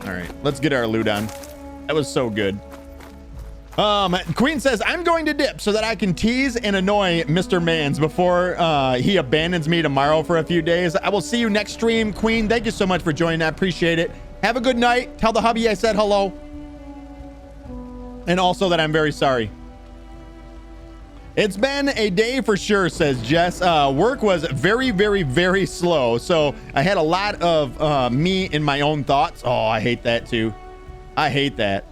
All right, let's get our loot on. That was so good. Queen says, I'm going to dip so that I can tease and annoy Mr. Mans before he abandons me tomorrow for a few days. I will see you next stream. Queen, thank you so much for joining. I appreciate it. Have a good night. Tell the hubby I said hello. And also that I'm very sorry. It's been a day for sure, says Jess. Work was very, very, very slow. So I had a lot of me in my own thoughts. Oh, I hate that too. I hate that.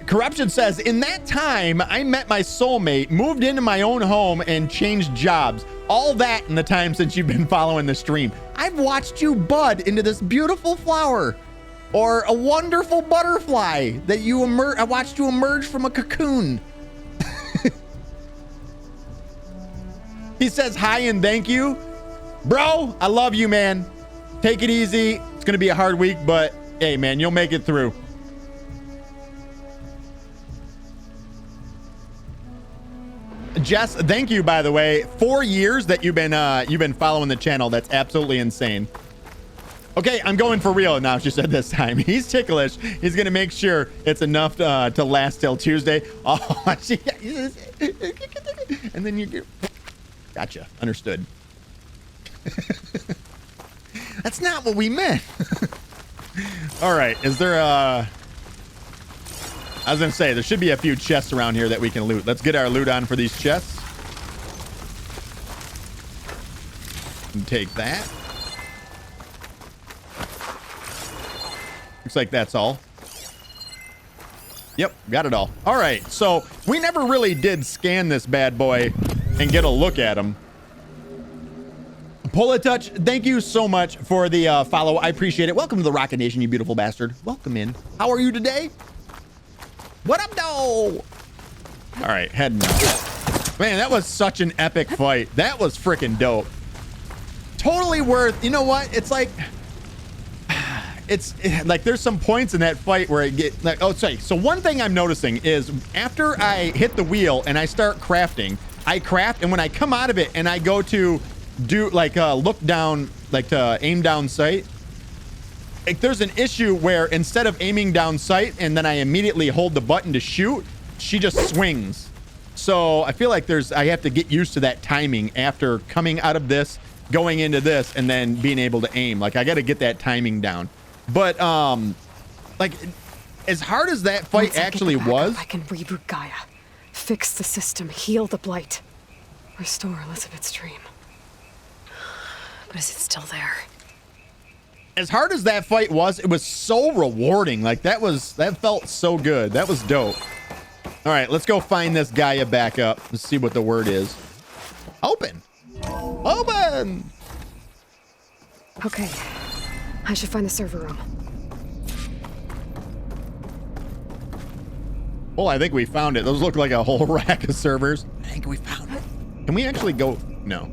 Corruption says, in that time, I met my soulmate, moved into my own home, and changed jobs. All that in the time since you've been following the stream. I've watched you bud into this beautiful flower or a wonderful butterfly that you I watched you emerge from a cocoon. He says hi and thank you. Bro, I love you, man. Take it easy. It's going to be a hard week, but hey, man, you'll make it through. Jess, thank you, by the way. 4 years that you've been following the channel. That's absolutely insane. Okay, I'm going for real now, she said this time. He's ticklish. He's going to make sure it's enough to last till Tuesday. Oh, and then you gotcha. Understood. That's not what we meant. All right. Is there I was going to say, there should be a few chests around here that we can loot. Let's get our loot on for these chests. And take that. Looks like that's all. Yep, got it all. All right, so we never really did scan this bad boy and get a look at him. Pull a touch, thank you so much for the follow. I appreciate it. Welcome to the Rocket Nation, you beautiful bastard. Welcome in. How are you today? What up, though? All right, heading out. Man, that was such an epic fight. That was freaking dope. Totally worth, you know what? It's like there's some points in that fight where I get like, oh, sorry. So one thing I'm noticing is after I hit the wheel and I start crafting, I craft, and when I come out of it and I go to do like look down, like to aim down sight, like there's an issue where instead of aiming down sight and then I immediately hold the button to shoot, she just swings. So I feel like I have to get used to that timing after coming out of this, going into this, and then being able to aim. Like I got to get that timing down. But like as hard as that fight actually was, I can reboot Gaia, fix the system, heal the blight, restore Elizabeth's dream. But is it still there? As hard as that fight was, it was so rewarding. Like that felt so good. That was dope. All right, let's go find this Gaia back up. Let's see what the word is. Open. Open. Okay. I should find the server room. Well, I think we found it. Those look like a whole rack of servers. I think we found it. Can we actually go? No.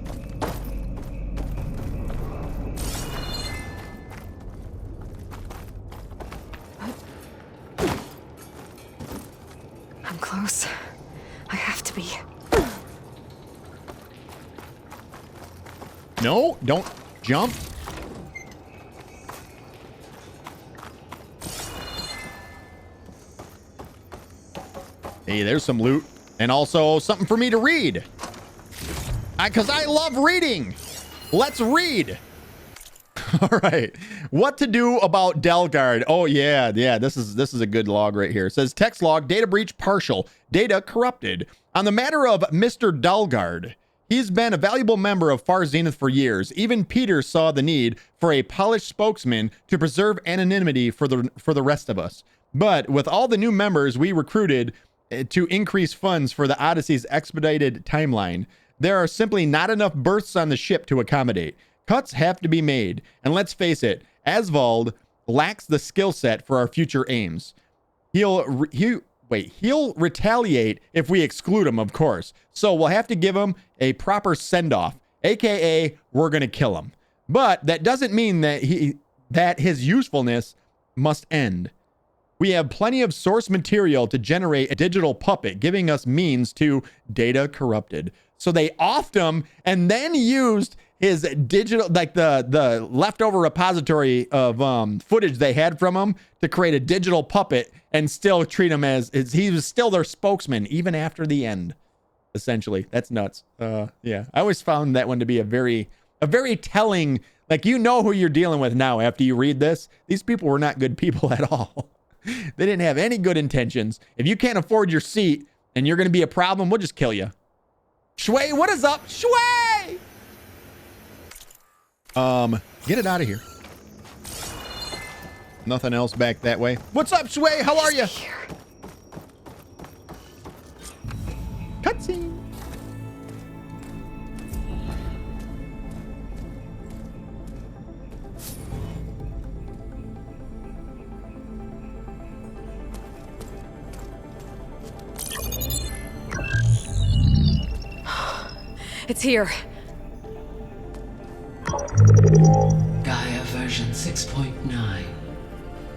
I'm close. I have to be. No, don't jump. Hey, there's some loot and also something for me to read. Because I love reading. Let's read. All right. What to do about Delgard? Oh, yeah. This is a good log right here. It says text log, data breach partial, data corrupted. On the matter of Mr. Delgard, he's been a valuable member of Far Zenith for years. Even Peter saw the need for a polished spokesman to preserve anonymity for the rest of us. But with all the new members we recruited to increase funds for the Odyssey's expedited timeline, there are simply not enough berths on the ship to accommodate. Cuts have to be made, and let's face it, Asvald lacks the skill set for our future aims. He'll retaliate if we exclude him, of course. So we'll have to give him a proper send-off, aka we're gonna kill him. But that doesn't mean that his usefulness must end. We have plenty of source material to generate a digital puppet, giving us means to data corrupted. So they offed him and then used his digital, like the leftover repository of footage they had from him to create a digital puppet and still treat him as he was still their spokesman even after the end. Essentially, that's nuts. Yeah, I always found that one to be a very telling. Like, you know who you're dealing with now after you read this. These people were not good people at all. They didn't have any good intentions. If you can't afford your seat and you're going to be a problem, we'll just kill you. Shui, what is up, Shui? Get it out of here. Nothing else back that way. What's up, Shui? How are you? Cutscene. It's here. Gaia version 6.9.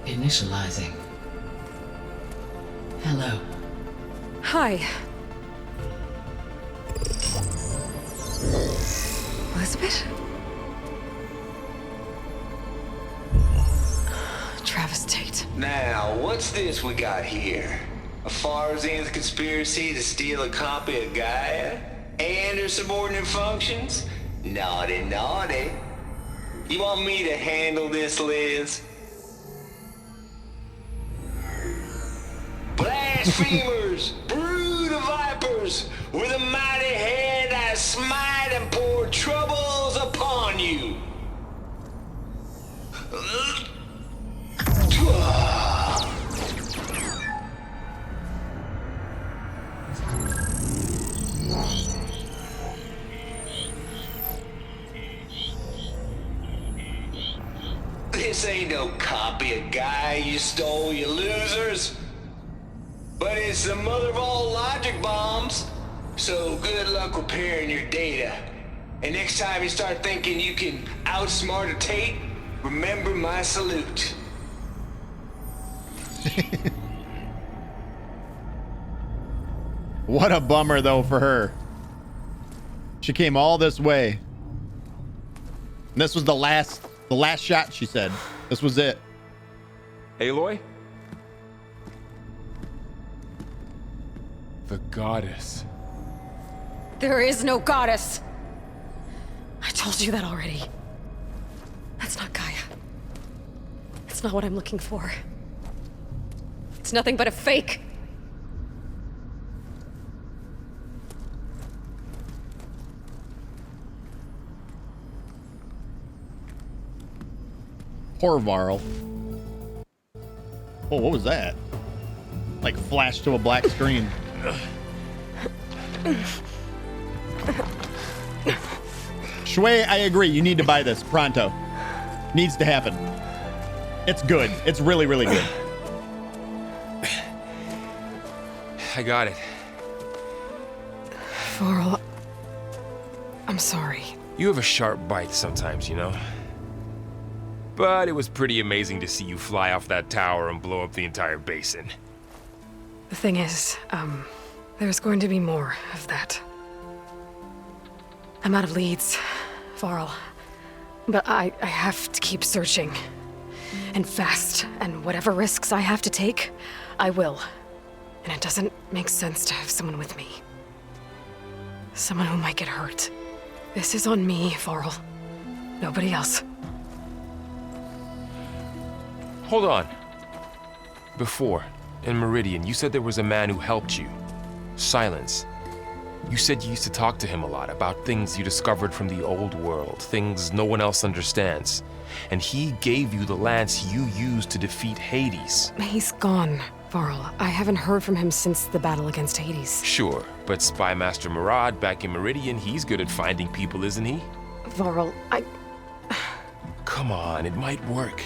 Initializing. Hello. Hi. Elizabeth? Travis Tate. Now, what's this we got here? A Farzan's conspiracy to steal a copy of Gaia? And her subordinate functions? Naughty, naughty. You want me to handle this, Liz? Blasphemers! Brood of vipers! With a mighty hand I smite and pour troubles upon you! This ain't no copy of Gaia you stole, you losers. But it's the mother of all logic bombs. So good luck repairing your data. And next time you start thinking you can outsmart a Tate, remember my salute. What a bummer, though, for her. She came all this way. And this was the last shot, she said. This was it. Aloy? The goddess. There is no goddess. I told you that already. That's not Gaia. It's not what I'm looking for. It's nothing but a fake. Poor Varl. Oh, what was that? Like flashed to a black screen. Shui, I agree. You need to buy this pronto. Needs to happen. It's good. It's really, really good. I got it. Varl, I'm sorry. You have a sharp bite sometimes, you know? But it was pretty amazing to see you fly off that tower and blow up the entire basin. The thing is, there's going to be more of that. I'm out of leads, Varl. But I have to keep searching. And fast. And whatever risks I have to take, I will. And it doesn't make sense to have someone with me. Someone who might get hurt. This is on me, Varl. Nobody else. Hold on. Before, in Meridian, you said there was a man who helped you. Silence. You said you used to talk to him a lot about things you discovered from the old world, things no one else understands. And he gave you the lance you used to defeat Hades. He's gone, Varl. I haven't heard from him since the battle against Hades. Sure, but Spy Master Murad back in Meridian, he's good at finding people, isn't he? Varl, Come on, it might work.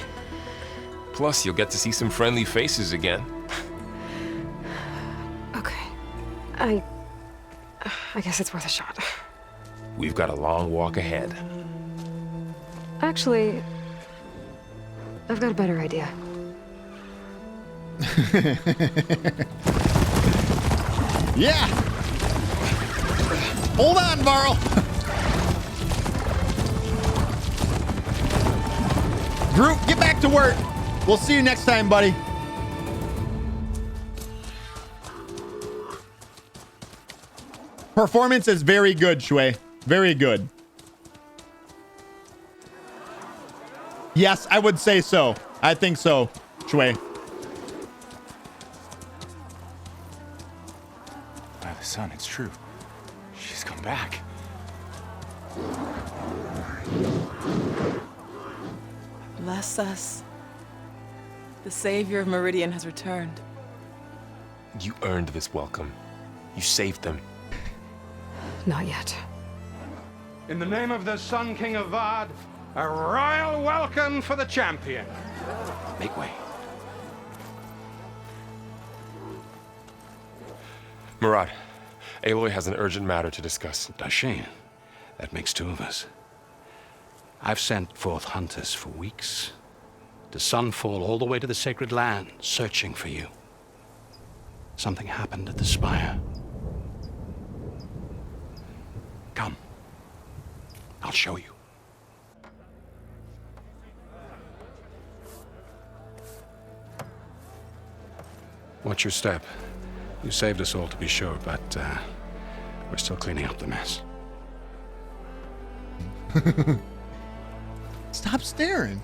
Plus, you'll get to see some friendly faces again. Okay. I guess it's worth a shot. We've got a long walk ahead. Actually, I've got a better idea. Yeah! Hold on, Varl! Groot, get back to work. We'll see you next time, buddy. Performance is very good, Shui. Very good. Yes, I would say so. I think so, Shui. By the sun, it's true. She's come back. Bless us. The savior of Meridian has returned. You earned this welcome. You saved them. Not yet. In the name of the Sun King of Vard, a royal welcome for the champion. Make way. Murad, Aloy has an urgent matter to discuss. Dashane, that makes two of us. I've sent forth hunters for weeks, to Sunfall all the way to the Sacred Land, searching for you. Something happened at the Spire. Come. I'll show you. Watch your step. You saved us all, to be sure, but we're still cleaning up the mess. Stop staring.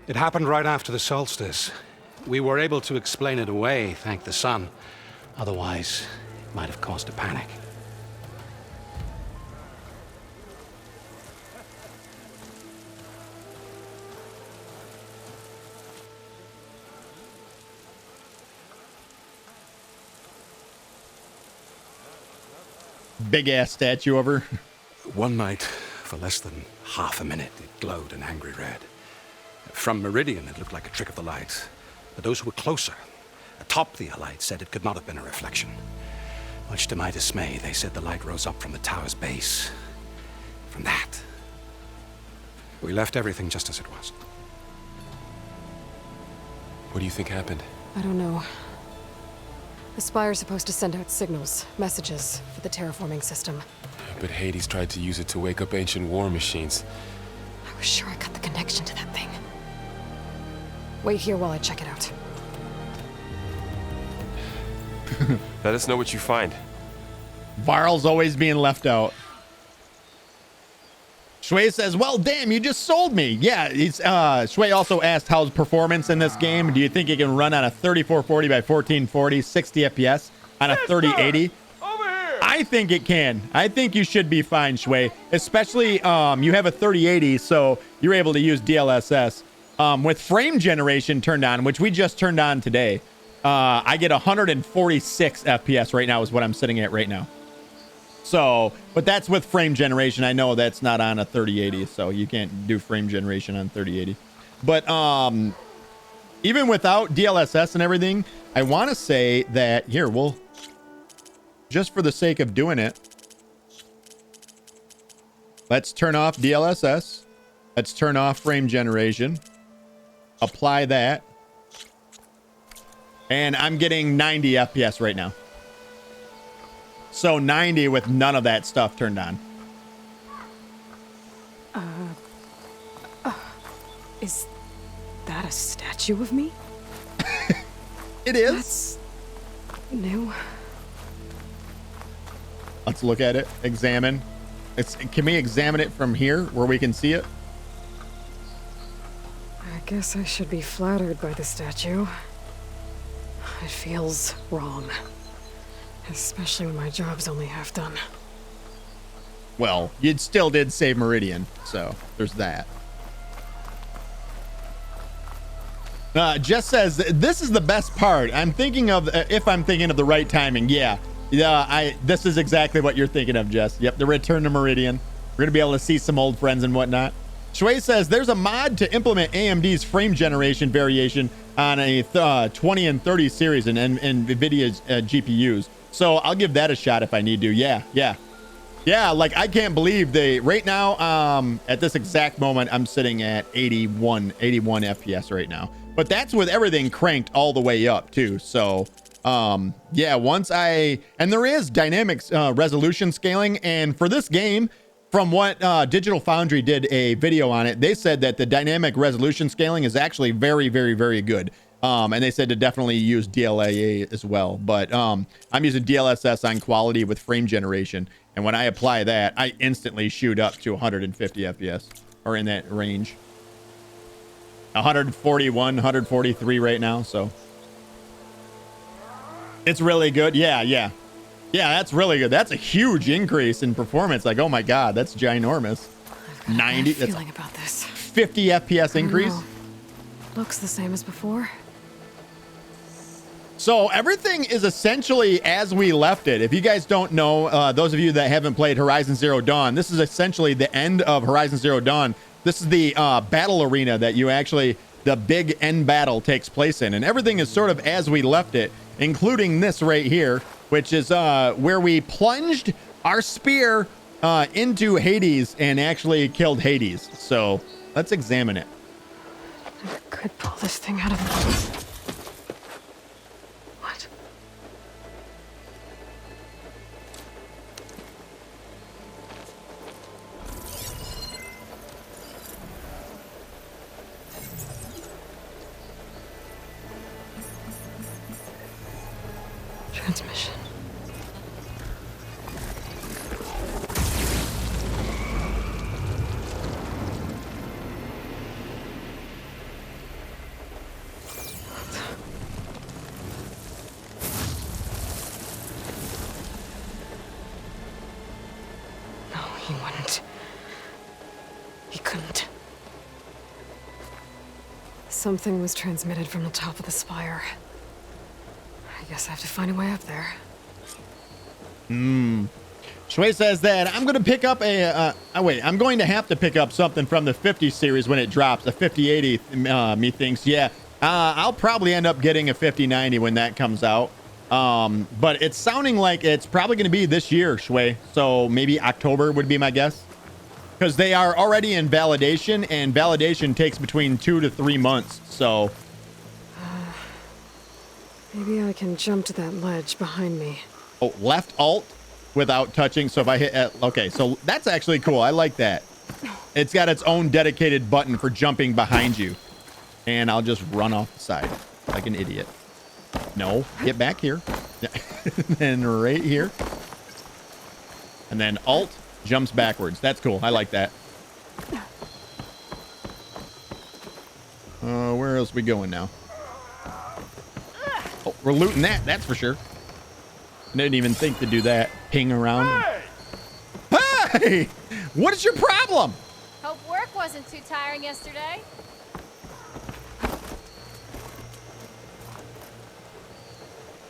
It happened right after the solstice. We were able to explain it away, thank the sun. Otherwise, it might have caused a panic. Big ass statue of her. One night, for less than half a minute, it glowed an angry red. From Meridian, it looked like a trick of the light. But those who were closer, atop the light, said it could not have been a reflection. Much to my dismay, they said the light rose up from the tower's base. From that, we left everything just as it was. What do you think happened? I don't know. The Spire's supposed to send out signals, messages, for the terraforming system. But Hades tried to use it to wake up ancient war machines. I was sure I got the connection to that thing. Wait here while I check it out. Let us know what you find. Varl's always being left out. Shui says, well, damn, you just sold me. Yeah, he's, Shui also asked how's performance in this game. Do you think it can run on a 3440 by 1440, 60 FPS on a 3080? I think it can. I think you should be fine, Shui. Especially, you have a 3080, so you're able to use DLSS. With frame generation turned on, which we just turned on today, I get 146 FPS right now is what I'm sitting at right now. So, but that's with frame generation. I know that's not on a 3080, so you can't do frame generation on 3080. But even without DLSS and everything, I want to say that here, we'll just for the sake of doing it, let's turn off DLSS. Let's turn off frame generation. Apply that. And I'm getting 90 FPS right now. So 90 with none of that stuff turned on. Is that a statue of me? It is. That's new. Let's look at it. Examine. Can we examine it from here where we can see it? I guess I should be flattered by the statue. It feels wrong. Especially when my job's only half done. Well, you still did save Meridian, so there's that. Jess says, this is the best part. I'm thinking of, if I'm thinking of the right timing. Yeah, this is exactly what you're thinking of, Jess. Yep, the return to Meridian. We're going to be able to see some old friends and whatnot. Shui says, there's a mod to implement AMD's frame generation variation on a 20 and 30 series and NVIDIA's GPUs. So I'll give that a shot if I need to. Yeah, like I can't believe right now, at this exact moment, I'm sitting at 81 FPS right now. But that's with everything cranked all the way up too. So yeah, and there is dynamic resolution scaling. And for this game, from what Digital Foundry did a video on it, they said that the dynamic resolution scaling is actually very, very, very good. And they said to definitely use DLAA as well. But I'm using DLSS on quality with frame generation. And when I apply that, I instantly shoot up to 150 FPS, or in that range. 141, 143 right now, so. It's really good. Yeah, that's really good. That's a huge increase in performance. Like, oh my God, that's ginormous. 90, that's feeling about this. 50 FPS increase. Looks the same as before. So everything is essentially as we left it. If you guys don't know, those of you that haven't played Horizon Zero Dawn, this is essentially the end of Horizon Zero Dawn. This is the battle arena that you actually, the big end battle takes place in. And everything is sort of as we left it, including this right here, which is where we plunged our spear into Hades and actually killed Hades. So let's examine it. I could pull this thing out of... What? Transmission. No, he wouldn't. He couldn't. Something was transmitted from the top of the spire. I guess I have to find a way up there. Shui says that I'm going to pick up I'm going to have to pick up something from the 50 series when it drops. A 5080, methinks. Yeah, I'll probably end up getting a 5090 when that comes out. But it's sounding like it's probably going to be this year, Shui. So maybe October would be my guess. Because they are already in validation, and validation takes between 2 to 3 months. So Maybe I can jump to that ledge behind me. oh, left alt without touching. So if I hit, okay, so that's actually cool. I like that. It's got its own dedicated button for jumping behind you. And I'll just run off the side like an idiot. No, get back here. And right here. And then alt jumps backwards. That's cool. I like that. Where else are we going now? Oh, we're looting that. That's for sure. I didn't even think to do that. Ping around. Hey! What is your problem? Hope work wasn't too tiring yesterday.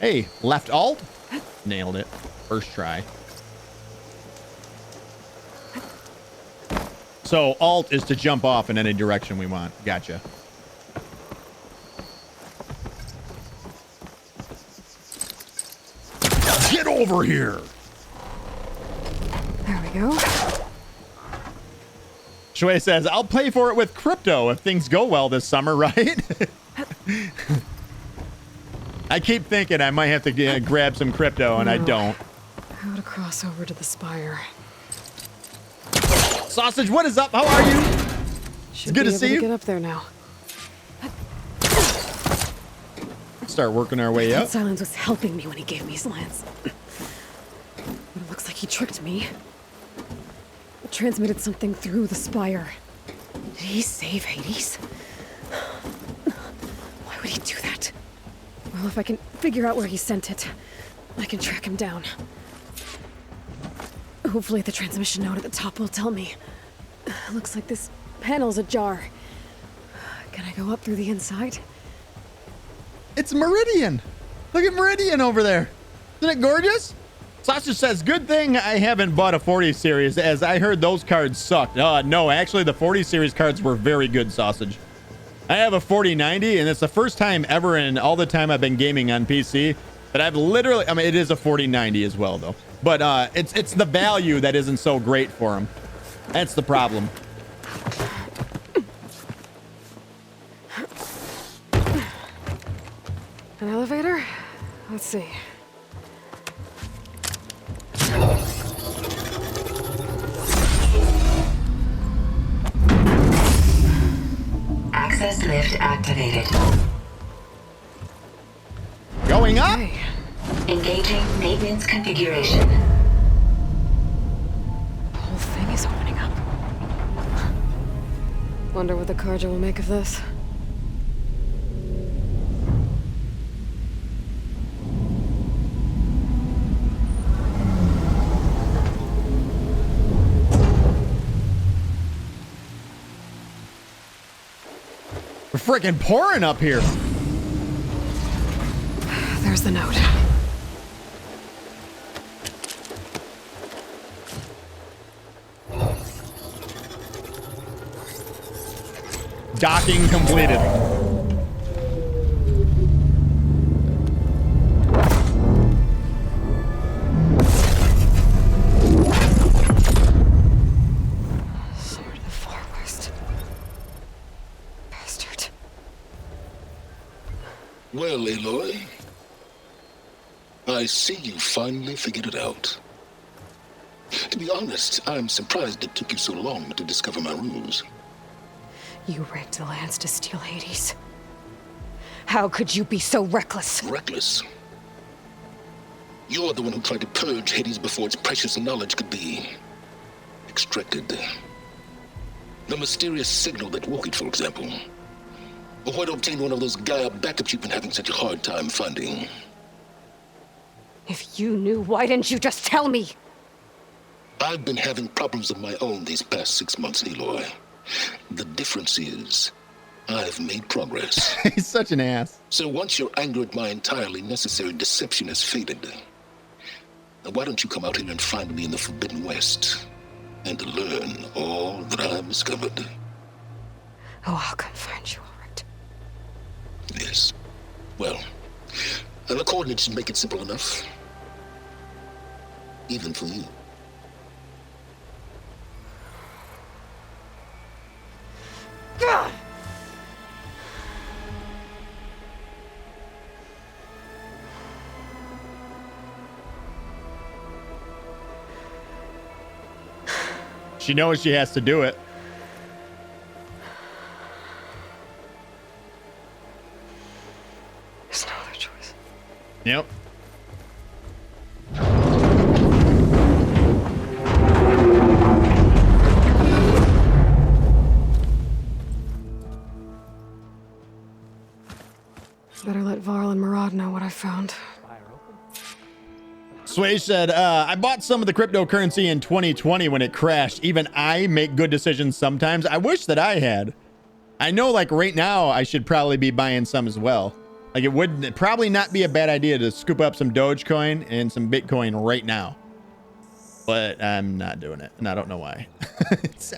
Hey, left alt. Nailed it. First try. So alt is to jump off in any direction we want. Gotcha. Get over here. There we go. Shui says, I'll pay for it with crypto if things go well this summer, right? I keep thinking I might have to grab some crypto, and I don't. How to cross over to the spire. Sausage, what is up? How are you? Should good be to see able you. Get up there now. Start working our way up. Silence was helping me when he gave me his lance. But it looks like he tricked me. Transmitted something through the spire. Did he save Hades? Why would he do that? Well, if I can figure out where he sent it, I can track him down. Hopefully the transmission node at the top will tell me. Looks like this panel's ajar. Can I go up through the inside? It's Meridian. Look at Meridian over there. Isn't it gorgeous? Sausage says, good thing I haven't bought a 40 series, as I heard those cards sucked. No, actually the 40 series cards were very good, Sausage. I have a 4090, and it's the first time ever in all the time I've been gaming on PC that I've literally, I mean, it is a 4090 as well, though. But it's the value that isn't so great for them. That's the problem. An elevator? Let's see. Access lift activated. Going up? Okay. Engaging maintenance configuration. The whole thing is opening up. Wonder what the Carja will make of this. We're freaking pouring up here. There's the note. Docking completed. Sword of the Far West. Bastard. Well, Aloy, I see you finally figured it out. To be honest, I'm surprised it took you so long to discover my ruse. You rigged the lands to steal Hades. How could you be so reckless? Reckless? You're the one who tried to purge Hades before its precious knowledge could be extracted. The mysterious signal that woke it, for example. Or why to obtain one of those Gaia backups you've been having such a hard time finding. If you knew, why didn't you just tell me? I've been having problems of my own these past 6 months, Aloy. The difference is, I've made progress. He's such an ass. So once your anger at my entirely necessary deception has faded, why don't you come out here and find me in the Forbidden West and learn all that I've discovered? Oh, I'll come find you, all right. Yes. Well, the coordinates should make it simple enough. Even for you. God! She knows she has to do it. There's no other choice. Yep. Better let Varl and Murad know what I found. Sway said, I bought some of the cryptocurrency in 2020 when it crashed. Even I make good decisions sometimes. I wish that I had. I know, like, right now, I should probably be buying some as well. Like, it would probably not be a bad idea to scoop up some Dogecoin and some Bitcoin right now. But I'm not doing it, and I don't know why.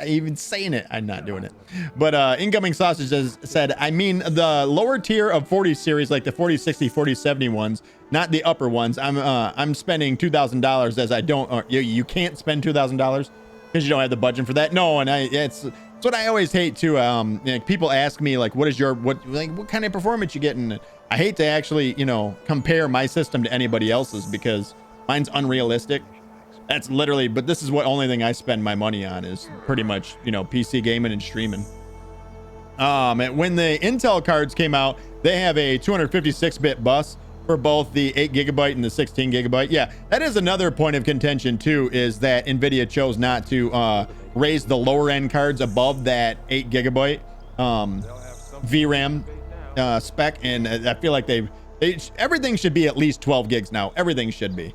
Even saying it, I'm not doing it. But Incoming Sausage said, I mean the lower tier of 40 series, like the 40, 60, 40, 70 ones, not the upper ones. I'm spending $2,000 as I don't, or you can't spend $2,000 because you don't have the budget for that. No, and it's what I always hate too. People ask me like, what kind of performance you getting? I hate to actually, compare my system to anybody else's because mine's unrealistic. That's literally, but this is what only thing I spend my money on is pretty much, PC gaming and streaming. And when the Intel cards came out, they have a 256-bit bus for both the 8 gigabyte and the 16 gigabyte. Yeah, that is another point of contention too, is that NVIDIA chose not to raise the lower end cards above that 8 gigabyte VRAM spec. And I feel like everything should be at least 12 gigs now. Everything should be.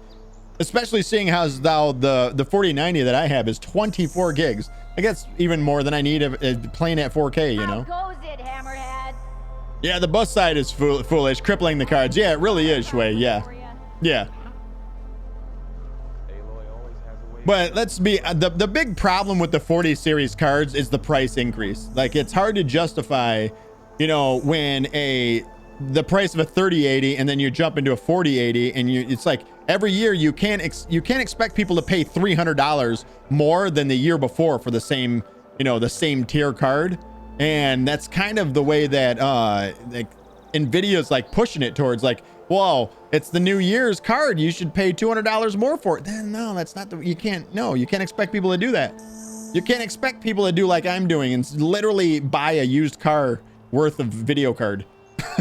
Especially seeing how the 4090 that I have is 24 gigs. I guess even more than I need playing at 4K, How goes it, Hammerhead? Yeah, the bus side is foolish, crippling the cards. Yeah, it really is, Shui. Yeah. Yeah. But let's be, the big problem with the 40 series cards is the price increase. Like, it's hard to justify, when the price of a 3080 and then you jump into a 4080 and it's like every year you can't expect people to pay $300 more than the year before for the same the same tier card. And that's kind of the way that NVIDIA's like pushing it towards, like, whoa, it's the new year's card, you should pay $200 more for it. Then no, that's not you can't expect people to do that. You can't expect people to do like I'm doing and literally buy a used car worth of video card.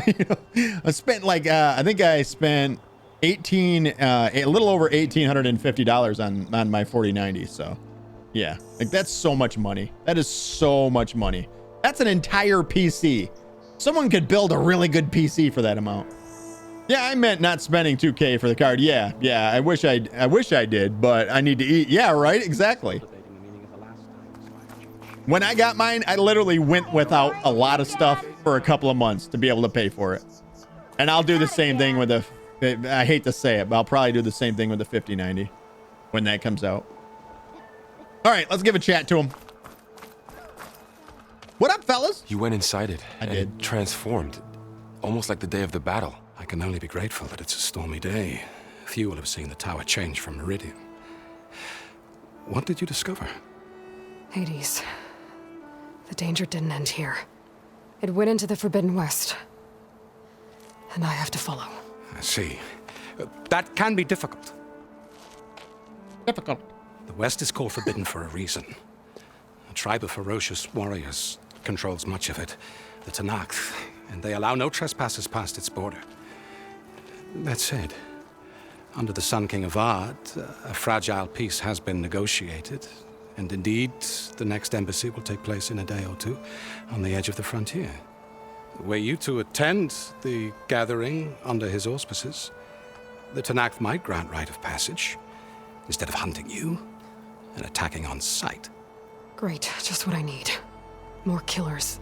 You know, I spent like I think I spent a little over $1,850 on my 4090. So yeah, like that's so much money. That is so much money. That's an entire PC. Someone could build a really good PC for that amount. Yeah, I meant not spending 2K for the card. Yeah, I wish I did, but I need to eat. Yeah, right, exactly. When I got mine, I literally went without a lot of stuff for a couple of months to be able to pay for it. And I'll do the same thing with I hate to say it, but I'll probably do the same thing with the 5090 when that comes out. All right, let's give a chat to him. What up, fellas? You went inside it. I did. It transformed, almost like the day of the battle. I can only be grateful that it's a stormy day. Few will have seen the tower change from Meridian. What did you discover? Hades. The danger didn't end here. It went into the Forbidden West. And I have to follow. I see. That can be difficult. Difficult. The West is called Forbidden for a reason. A tribe of ferocious warriors controls much of it, the Tenakth, and they allow no trespassers past its border. That said, under the Sun King of Ard, a fragile peace has been negotiated, and indeed, the next embassy will take place in a day or two on the edge of the frontier. Were you to attend the gathering under his auspices, the Tenakth might grant right of passage, instead of hunting you and attacking on sight. Great, just what I need. More killers.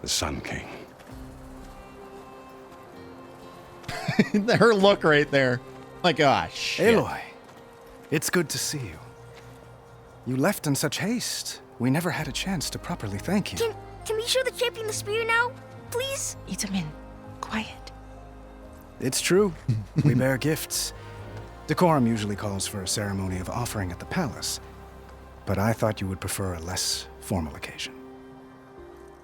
The Sun King. Her look right there. Like, ah, shit. Aloy, it's good to see you. You left in such haste. We never had a chance to properly thank you. Can we show the champion the spear now? Please? Itamin, quiet. It's true. We bear gifts. Decorum usually calls for a ceremony of offering at the palace, but I thought you would prefer a less formal occasion.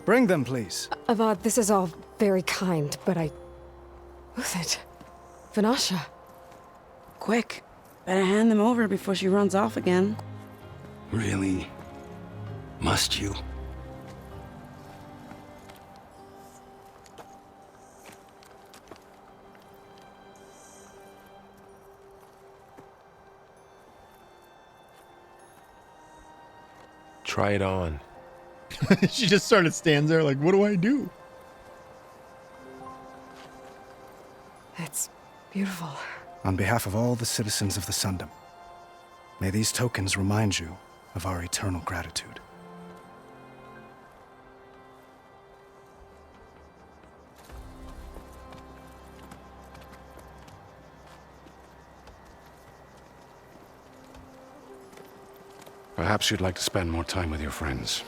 Bring them, please. Avad, this is all very kind, but Who's it? Vanasha. Quick. Better hand them over before she runs off again. Really? Must you? Try it on. She just sort of stands there like, what do I do? It's beautiful. On behalf of all the citizens of the Sundom, may these tokens remind you of our eternal gratitude. Perhaps you'd like to spend more time with your friends.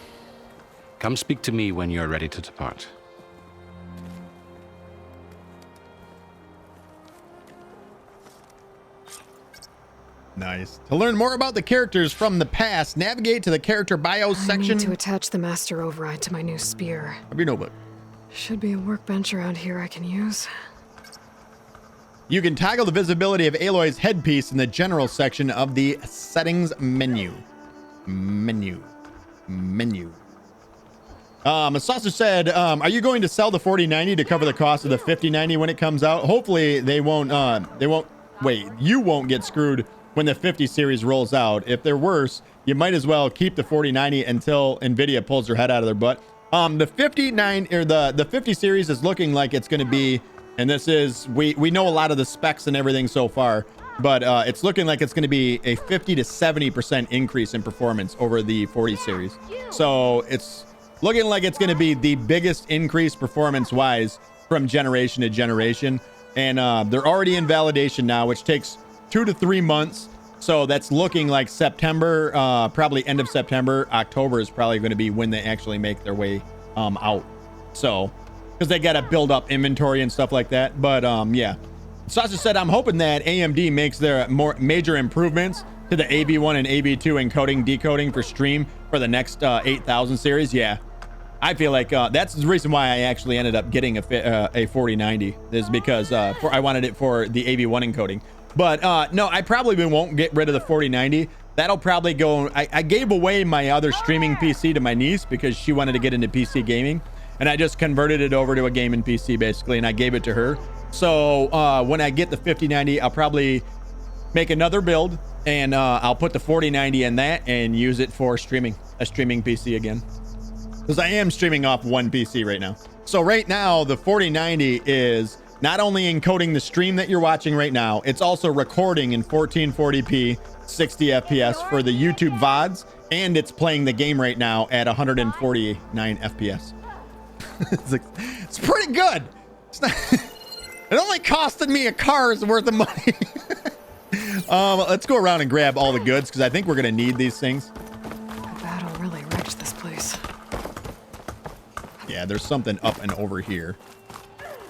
Come speak to me when you're ready to depart. Nice. To learn more about the characters from the past, navigate to the character bios section. I need to attach the master override to my new spear. Have notebook. Should be a workbench around here I can use. You can toggle the visibility of Aloy's headpiece in the general section of the settings menu. Masasa said, are you going to sell the 4090 to cover the cost of the 5090 when it comes out? Hopefully you won't get screwed when the 50 series rolls out. If they're worse, you might as well keep the 4090 until Nvidia pulls their head out of their butt. The 50 series is looking like it's going to be, and this is, we know a lot of the specs and everything so far, but it's looking like it's going to be a 50 to 70% increase in performance over the 40 series. So it's looking like it's going to be the biggest increase performance wise from generation to generation. And they're already in validation now, which takes 2 to 3 months. So that's looking like September, probably end of September. October is probably going to be when they actually make their way out. So, because they got to build up inventory and stuff like that. But yeah, Sasha said, I'm hoping that AMD makes their more major improvements to the AB1 and AB2 encoding, decoding for stream for the next 8000 series. Yeah. I feel like that's the reason why I actually ended up getting a 4090 is because I wanted it for the AV1 encoding. But no, I probably won't get rid of the 4090 That'll probably go. I gave away my other streaming PC to my niece because she wanted to get into PC gaming, and I just converted it over to a gaming PC basically, and I gave it to her. So when I get the 5090, I'll probably make another build, and I'll put the 4090 in that and use it for streaming, a streaming PC again, because I am streaming off one PC right now. So right now the 4090 is not only encoding the stream that you're watching right now, it's also recording in 1440p 60 FPS for the YouTube VODs, and it's playing the game right now at 149 FPS. It's pretty good. It's not, it only costed me a car's worth of money. Let's go around and grab all the goods, because I think we're gonna need these things. The battle really wrecked this place. Yeah, there's something up and over here.